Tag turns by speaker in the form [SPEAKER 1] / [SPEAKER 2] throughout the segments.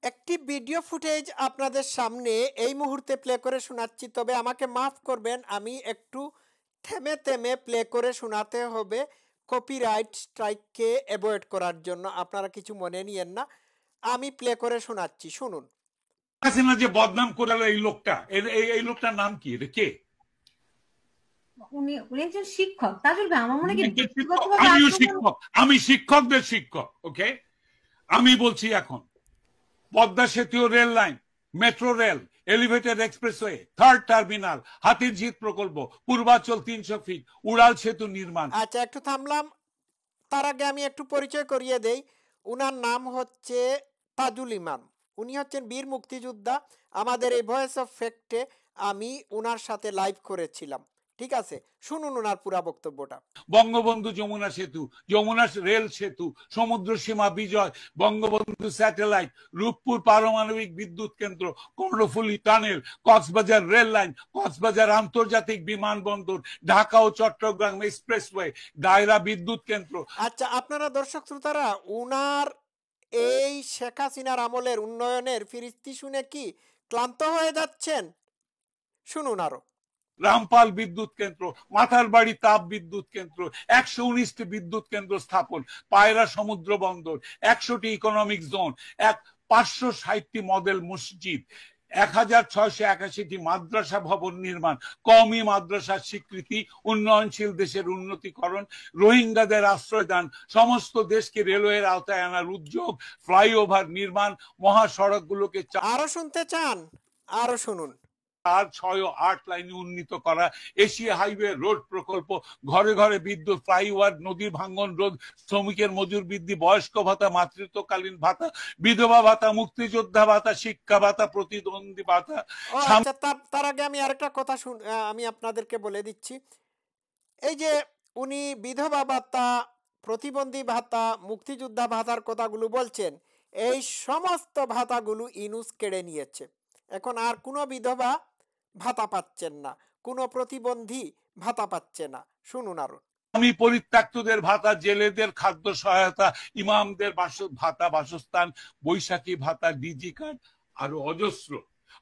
[SPEAKER 1] একটি video footage আপনাদের সামনে এই মুহূর্তে প্লে করে শোনাচ্ছি, তবে আমাকে মাফ করবেন, আমি একটু থেমে থেমে প্লে করে শোনাতে হবে কপিরাইট স্ট্রাইককে অ্যাভয়েড করার জন্য। আপনারা কিছু মনে নিয়েন না, আমি প্লে করে শোনাচ্ছি, শুনুন।
[SPEAKER 2] হাসিনা যে বদনাম করালো এই লোকটা, এই লোকটার নাম কি? এটা কে?
[SPEAKER 3] উনি উনি একজন শিক্ষক। তাজুল ভাই, আমার মনে হয়
[SPEAKER 2] আমিও শিক্ষক, আমি শিক্ষকদের শিক্ষক। ওকে, আমি বলছি এখন পদ্মা সেতু, rail line, metro rail, elevated expressway, third terminal, Hatirjheel প্রকল্প, পূর্বাচল 300 ফিট, উড়াল সেতু নির্মাণ।
[SPEAKER 1] আচ্ছা, একটু থামলাম। তার আগে আমি একটু পরিচয় করিয়ে দেই। উনার নাম হচ্ছে তাজুল ইমাম। উনি হচ্ছেন বীর মুক্তিযোদ্ধা। আমাদের এই ভয়েস অফ ফ্যাক্টে আমি উনার সাথে লাইভ করেছিলাম। ঠিক আছে, শুনুন ওনার পুরা বক্তব্যটা।
[SPEAKER 2] বঙ্গবন্ধু যমুনা সেতু, যমুনা রেল সেতু, সমুদ্র সীমা বিজয়, বঙ্গবন্ধু স্যাটেলাইট, রূপপুর পারমাণবিক বিদ্যুৎ কেন্দ্র, Karnaphuli tunnel, Cox's Bazar rail line, Cox's Bazar আন্তর্জাতিক বিমানবন্দর, ঢাকা ও চট্টগ্রাম এক্সপ্রেসওয়ে, দায়রা বিদ্যুৎ কেন্দ্র।
[SPEAKER 1] আচ্ছা, আপনারা দর্শক শ্রোতারা, উনার এই শেখ হাসিনার আমলের উন্নয়নের ফিরিস্তি শুনে কি ক্লান্ত হয়ে যাচ্ছেন? শুনুন আরো।
[SPEAKER 2] রামপাল বিদ্যুৎ কেন্দ্র, মাথারবাড়ি তাপ বিদ্যুৎ কেন্দ্র, 119টি বিদ্যুৎ কেন্দ্র স্থাপন, পায়রা সমুদ্র বন্দর, 100টি ইকোনমিক জোন, 560টি মডেল মসজিদ, 1681টি মাদ্রাসা ভবন নির্মাণ, কওমি মাদ্রাসার স্বীকৃতি, উন্নয়নশীল দেশের উন্নতিকরণ, রোহিঙ্গাদের আশ্রয়দান, সমস্ত দেশকে রেলওয়ের আওতায় আনার উদ্যোগ, ফ্লাইওভার নির্মাণ, মহাসড়কগুলোকে
[SPEAKER 1] আরো শুনতে চান? আরো শুনুন।
[SPEAKER 2] 4, 6 ও 8 লাইনে উন্নীত করা, এশিয়া হাইওয়ে রোড প্রকল্প, ঘরে ঘরে বিদ্যুৎ, ফ্লাইওভার, নদী ভাঙ্গন রোধ, শ্রমিকের মজুর বৃদ্ধি, বয়স্ক ভাতা, মাতৃত্বকালীন ভাতা, বিধবা ভাতা, মুক্তিযোদ্ধা ভাতা, শিক্ষা ভাতা, প্রতিদ্বন্দ্বী ভাতা।
[SPEAKER 1] আচ্ছা, তার আগে আমি আরেকটা কথা আমি আপনাদেরকে বলে দিচ্ছি। এই যে উনি বিধবা ভাতা, প্রতিবন্ধী ভাতা, মুক্তিযোদ্ধা ভাতার কথাগুলো বলছেন, এই সমস্ত ভাতাগুলো ইনুস কেড়ে নিয়েছে। এখন আর কোনো বিধবা ভাতা পাচ্ছেন না, কোনো প্রতিবন্ধী ভাতা পাচ্ছে না। শুনুন আরো।
[SPEAKER 2] আমি পরিত্যক্তদের ভাতা, জেলেদের খাদ্য সহায়তা, ইমামদের ভাতা, বাসস্থান, বৈশাখী ভাতা, ডিজি কার্ড, আরো অজস্র।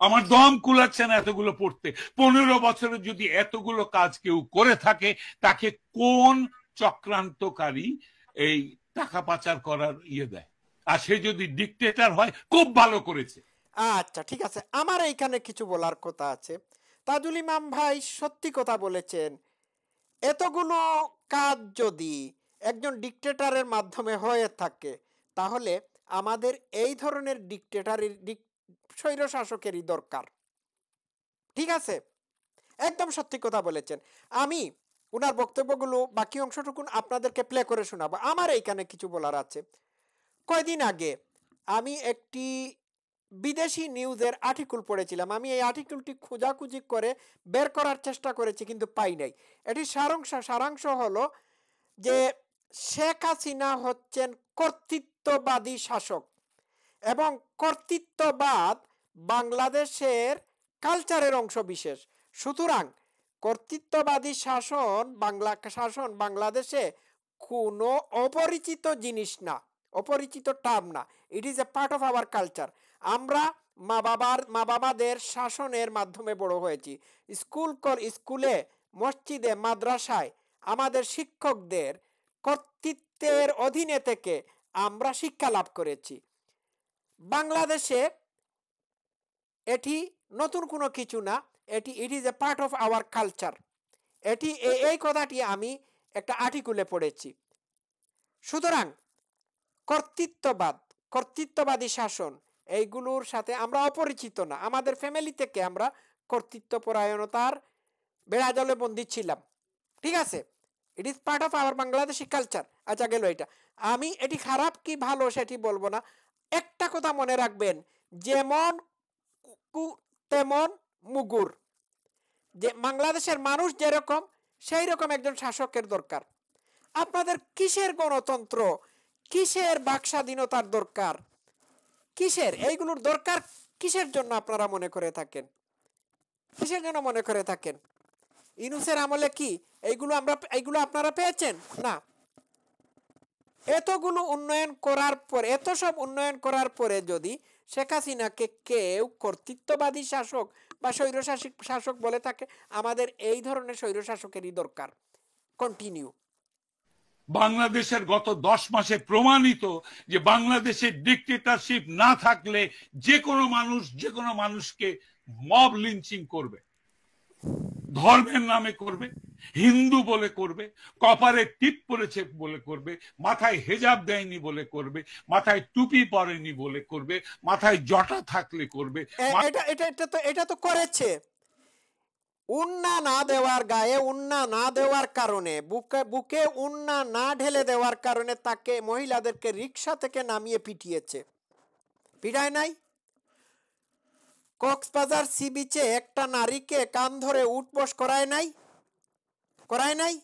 [SPEAKER 2] আমার দম কুলাচ্ছে না এতগুলো পড়তে। 15 বছরে যদি এতগুলো কাজ কেউ করে থাকে, তাকে কোন চক্রান্তকারী এই টাকা পাচার করার দেয়? আর সে যদি ডিকটেটর হয়, খুব ভালো করেছে।
[SPEAKER 1] আচ্ছা, ঠিক আছে, আমার এইখানে কিছু বলার কথা আছে। তাজুল ইমাম ভাই সত্যি কথা বলেছেন। এতগুলো কাজ যদি একজন ডিকটেটরের মাধ্যমে হয়ে থাকে, তাহলে আমাদের এই ধরনের স্বৈরশাসকেরই দরকার। ঠিক আছে, একদম সত্যি কথা বলেছেন। আমি ওনার বক্তব্যগুলো বাকি অংশটুকুন আপনাদেরকে প্লে করে শোনাবো। আমার এইখানে কিছু বলার আছে। কয়দিন আগে আমি একটি বিদেশি নিউজের আর্টিকেল পড়েছিলাম। আমি এই আর্টিকেলটি খোঁজাখুঁজি করে বের করার চেষ্টা করেছি, কিন্তু পাই নাই। এটির সারাংশ হলো যে শেখ হাসিনা হচ্ছেন কর্তৃত্ববাদী শাসক, এবং কর্তৃত্ববাদ বাংলাদেশের কালচারের অংশ বিশেষ। সুতরাং কর্তৃত্ববাদী শাসন বাংলাদেশে কোনো অপরিচিত জিনিস না, অপরিচিত টার্ম না। It is a part of our culture. আমরা মা বাবাদের শাসনের মাধ্যমে বড় হয়েছি। স্কুলে, মসজিদে, মাদ্রাসায় আমাদের শিক্ষকদের কর্তৃত্বের অধীনে থেকে আমরা শিক্ষা লাভ করেছি। বাংলাদেশে এটি নতুন কোনো কিছু না, it is a part of our culture. এই কথাটি আমি একটা আর্টিকেলে পড়েছি। সুতরাং কর্তৃত্ববাদী শাসন এইগুলোর সাথে আমরা অপরিচিত না। আমাদের ফ্যামিলি থেকে আমরা কর্তৃত্বপরায়ণতার বেড়াজালে বন্দী ছিলাম। ঠিক আছে, it is part of our Bangladeshi culture. আচ্ছা, গেল এটা। আমি এটি খারাপ কি ভালো সেটি বলবো না। একটা কথা মনে রাখবেন, যেমন তেমন মুগুর। যে বাংলাদেশের মানুষ যেরকম, সেই রকম একজন শাসকের দরকার। আপনাদের কিসের গণতন্ত্র, কিসের বাক স্বাধীনতার দরকার, কিসের এইগুলোর দরকার? কিসের জন্য আপনারা মনে করে থাকেন? কিসের জন্য মনে করে থাকেন? ইউনূসের আমলে কি এইগুলো আপনারা পেয়েছেন? না। এতগুলো উন্নয়ন করার পর, এত সব উন্নয়ন করার পরে যদি শেখ হাসিনাকে কেউ কর্তৃত্ববাদী শাসক বা স্বৈরশাসক শাসক বলে থাকে, আমাদের এই ধরনের স্বৈরশাসকেরই দরকার। কন্টিনিউ।
[SPEAKER 2] বাংলাদেশের গত 10 মাসে প্রমাণিত যে বাংলাদেশের ডিক্টেটরশিপ না থাকলে যে কোনো মানুষ যে কোনো মানুষকে মব লিঞ্চিং করবে, ধর্মের নামে করবে, হিন্দু বলে করবে, কপারে টিপ পরেছে বলে করবে, মাথায় হেজাব দেয়নি বলে করবে, মাথায় টুপি পরেনি বলে করবে, মাথায় জটা থাকলে করবে।
[SPEAKER 1] এটা তো করেছে। উন্না না দেওয়ার, গায়ে উন্না না দেওয়ার কারণে, বুকে উন্না না ঢেলে দেওয়ার কারণে তাকে, মহিলাদেরকে রিক্সা থেকে নামিয়ে পিটিয়েছে। পিটায় নাই? কক্সবাজার সি বিচে একটা নারীকে কান ধরে উঠবস করায় নাই? করায় নাই?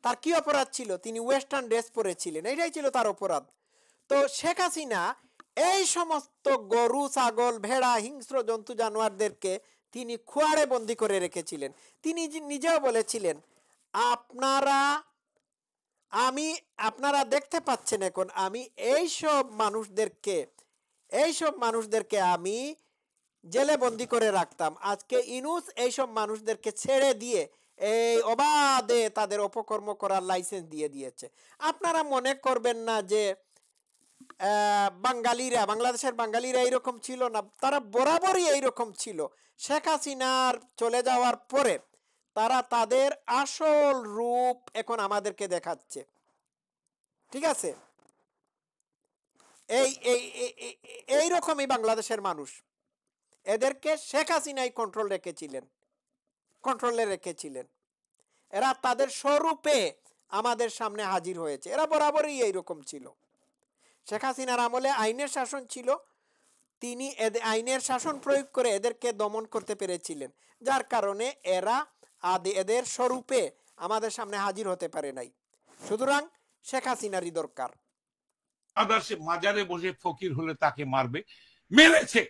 [SPEAKER 1] তার কি অপরাধ ছিল? তিনি ওয়েস্টার্ন ড্রেস পরেছিলেন, এটাই ছিল তার অপরাধ। তো শেখ হাসিনা এই সমস্ত গরু, ছাগল, ভেড়া, হিংস্র জন্তু জানোয়ারদেরকে তিনি খোয়াড়ে বন্দি করে রেখেছিলেন। তিনি নিজেও বলেছিলেন, আপনারা দেখতে পাচ্ছেন এখন আমি এইসব মানুষদেরকে আমি জেলে বন্দি করে রাখতাম। আজকে ইনুস এইসব মানুষদেরকে ছেড়ে দিয়ে এই অবাধে তাদের অপকর্ম করার লাইসেন্স দিয়ে দিয়েছে। আপনারা মনে করবেন না যে বাংলাদেশের বাঙালিরা এইরকম ছিল না, তারা বরাবরই এইরকম ছিল। শেখ হাসিনার চলে যাওয়ার পরে তারা তাদের আসল রূপ এখন আমাদেরকে দেখাচ্ছে। ঠিক আছে? এইরকমই বাংলাদেশের মানুষ, এদেরকে শেখ হাসিনাই কন্ট্রোলে রেখেছিলেন। এরা তাদের স্বরূপে আমাদের সামনে হাজির হয়েছে। এরা বরাবরই এইরকম ছিল। শেখ হাসিনার আমলে আইনের শাসন ছিল, তিনি আইনের শাসন প্রয়োগ করে এদেরকে দমন করতে পেরেছিলেন, যার কারণে এরা এদের স্বরূপে আমাদের সামনে হাজির হতে পারে নাই। সুতরাং শেখ হাসিনারই দরকার।
[SPEAKER 2] আদার্সে মাজারে বসে ফকির হলে তাকে মারবে, মেরেছে,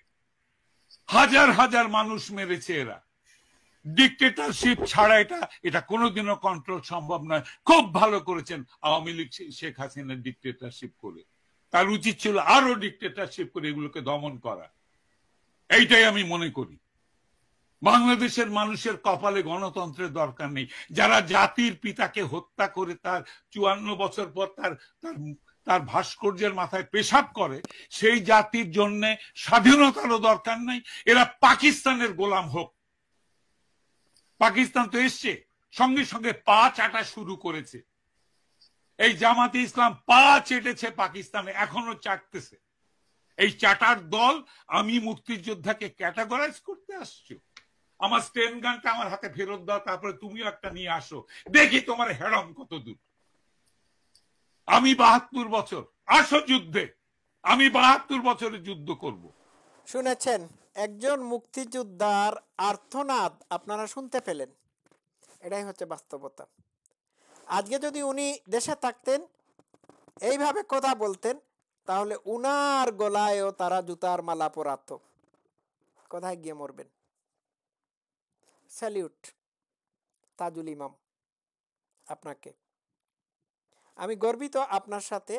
[SPEAKER 2] হাজার হাজার মানুষ মেরেছে এরা। ডিক্টেটরশিপ ছাড়া এটা কোনোদিনও কন্ট্রোল সম্ভব নয়। খুব ভালো করেছেন আওয়ামী লীগ শেখ হাসিনার ডিক্টেটরশিপ করে। তার উচিত ছিল আরো ডিক্টেটরশিপ করে এগুলোকে দমন করা। এইটাই আমি মনে করি। বাংলাদেশের মানুষের কপালে গণতন্ত্রের দরকার নেই। যারা জাতির পিতাকে হত্যা করে তার 54 বছর পর তার ভাস্কর্যের মাথায় পেশাব করে, সেই জাতির জন্য স্বাধীনতারও দরকার নাই। এরা পাকিস্তানের গোলাম হোক। পাকিস্তান তো এসছে, সঙ্গে সঙ্গে পা চাটা শুরু করেছে। এই জামাতে ইসলাম পা চেটেছে পাকিস্তানে, এখনো চাটতেছে। এই চাটার দল আমি মুক্তিযোদ্ধাকে ক্যাটাগরাইজ করতে আসছো? আমার স্টেন গানটা আমার হাতে ফেরত দাও, তারপরে তুমিও একটা নিয়ে আসো, দেখি তোমার হেরম কত দূর। আমি 72 বছর, আসো যুদ্ধে, আমি 72 বছরের যুদ্ধ করব।
[SPEAKER 1] শুনেছেন একজন মুক্তিযোদ্ধার আর্তনাদ, আপনারা শুনতে পেলেন। এটাই হচ্ছে বাস্তবতা। আজকে যদি উনি দেশে থাকতেন, এইভাবে কথা বলতেন, তাহলে উনার গলায়ও তারা জুতার মালা পরাতো। কোথায় গিয়ে মরবেন? স্যালিউট তাজুল ইমাম আপনাকে। আমি গর্বিত আপনার সাথে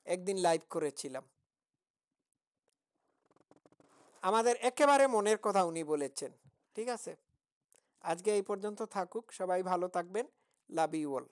[SPEAKER 1] একদিন লাইভ করেছিলাম। আমাদের একেবারে মনের কথা উনি বলেছেন। ঠিক আছে, আজকে এই পর্যন্ত থাকুক। সবাই ভালো থাকবেন। Love you all.